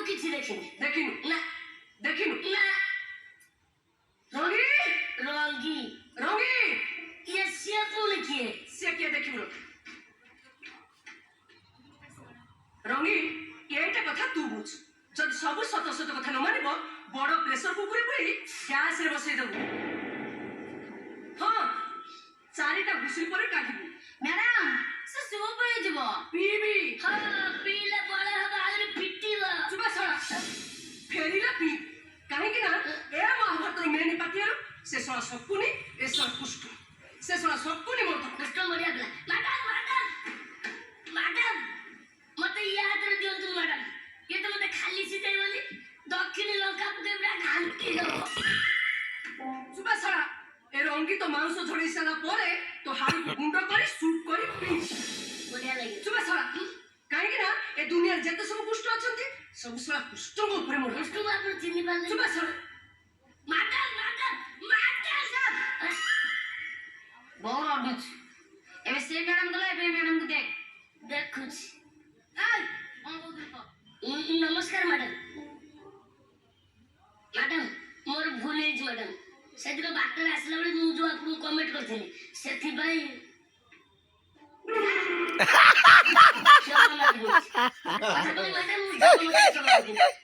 କିଛି ଦେଖିନି। ଦେଖିନୁ ନା ଦେଖିନୁ ନା ରଙ୍ଗୀ ରଙ୍ଗୀ ରଙ୍ଗୀ ଇଏ ସିଏ ପୁଣି କିଏ? ସେ କିଏ ଦେଖିବୁ ରଙ୍ଗୀ ଏଇଟା କଥା ତୁ ବୁଝ ଯଦି ସବୁ ସତ ସତ କଥା ନ ମାନିବ ବଡ ପ୍ରେସର କୁକରେ ପୁରେଇ ଗ୍ୟାସରେ ବସେଇ ଦେବୁ ହଁ 4ଟା ଘୁଷୁରି ପରେ କାଢିବୁ ମ୍ୟାଡାମ ସେ ସୁପ ହେଇଯିବ। ପିଇବି ହଁ ପିଇଲେ ବଳ ହବ ଆହୁରି ଫିଟିବ। ଚୁପା ଶଳା ଫେରିଲା ପିଇ କାହିଁକି ନା ଏ ମହାଭାରତର ମେନ୍ ପାଟିଆରୁ ସେ ଶଳା ଶକୁନି ଏ ଶଳା କୁଷ୍ଟ ସେ ଶଳା ଶକୁନି ମୋର କଷ୍ଟ ମରିଆ ପିଲା। ମ୍ୟାଡାମ ମ୍ୟାଡାମ ମ୍ୟାଡାମ ମତେ ଇଏ ହାତରେ ଦିଅନ୍ତୁ ମ୍ୟାଡାମ। ଇଏ ତ ମତେ ଖାଲି ସିଝେଇବନି ଦକ୍ଷିଣୀ ଲଙ୍କା ପକେଇ ପୁରା ଘାଣ୍ଟି ଦବ। ଚୁପା ଶଳା ଏ ରଙ୍ଗୀ ତ ମାଂସ ଝଡେଇ ସାରିଲା ପରେ ତ ହାଡକୁ ଗୁଣ୍ଡ କରି ସୁପ୍ କରି ପିଇ ବଢିଆ ଲାଗିବ। ଚୁପା ଶଳା କାହିଁକି ନା ଏ ଦୁନିଆରେ ଯେତେ ସବୁ କୁଷ୍ଟ ଅଛନ୍ତି ସବୁ ଶଳା କୁଷ୍ଟଙ୍କ ଉପରେ ମୋର କଷ୍ଟକୁ ଆପଣ ଚିହ୍ନି ପାରିଲେ? ଚୁପା ଶଳା ମ୍ୟାଡାମ ମ୍ୟାଡାମ ମ୍ୟାଡାମ ବହୁତ ଅଡୁଛି। ଏବେ ସେ ମ୍ୟାଡାମ ଗଲା ଏବେ ମ୍ୟାଡାମକୁ ଦେଖ ଦେଖୁଛି। ନମସ୍କାର ମ୍ୟାଡାମ। ମ୍ୟାଡାମ ମୋର ଭୁଲ ହେଇଛି ମ୍ୟାଡାମ। ସେଦିନ ବାଟରେ ଆସିଲା ବେଳେ ମୁଁ ଯୋଉ ଆପଣଙ୍କୁ କମେଣ୍ଟ କରିଥିଲି ସେଥିପାଇଁ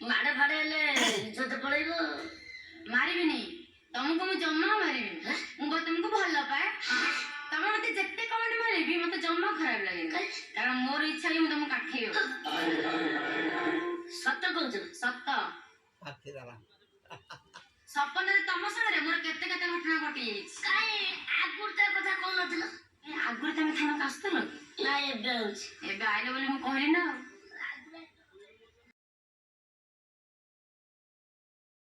ମାଡ ଫାଡ ହେଲେ ଇଜ୍ଜତ ପଳେଇବ। ମାରିବିନି ତମକୁ ମୁଁ ଜମା ମାରିବିନି। ମୁଁ ତମକୁ ଭଲ ପାଏ। ତମେ ମତେ ଯେତେ କମେଣ୍ଟ ମାରିବି ମତେ ଜମା ଖରାପ ଲାଗେନି କାରଣ ମୋର ଇଚ୍ଛା କି ମୁଁ ତମକୁ କାଖେଇବ। ସତ କହୁଛ? ସତ। ସପନରେ ତମ ସାଙ୍ଗରେ ମୋର କେତେ କେତେ ଘଟଣା ଘଟି ଯାଇଛି। କାଇଁ ଆଗରୁ ତା କଥା କହୁନଥିଲ? ଆଗରୁ ତମେ ଥାନାକୁ ଆସୁଥିଲ? ନା ଏବେ ହଉଛି। ଏବେ ଆଇଲ ବୋଲି ମୁଁ କହିଲି ନା ଆଉ।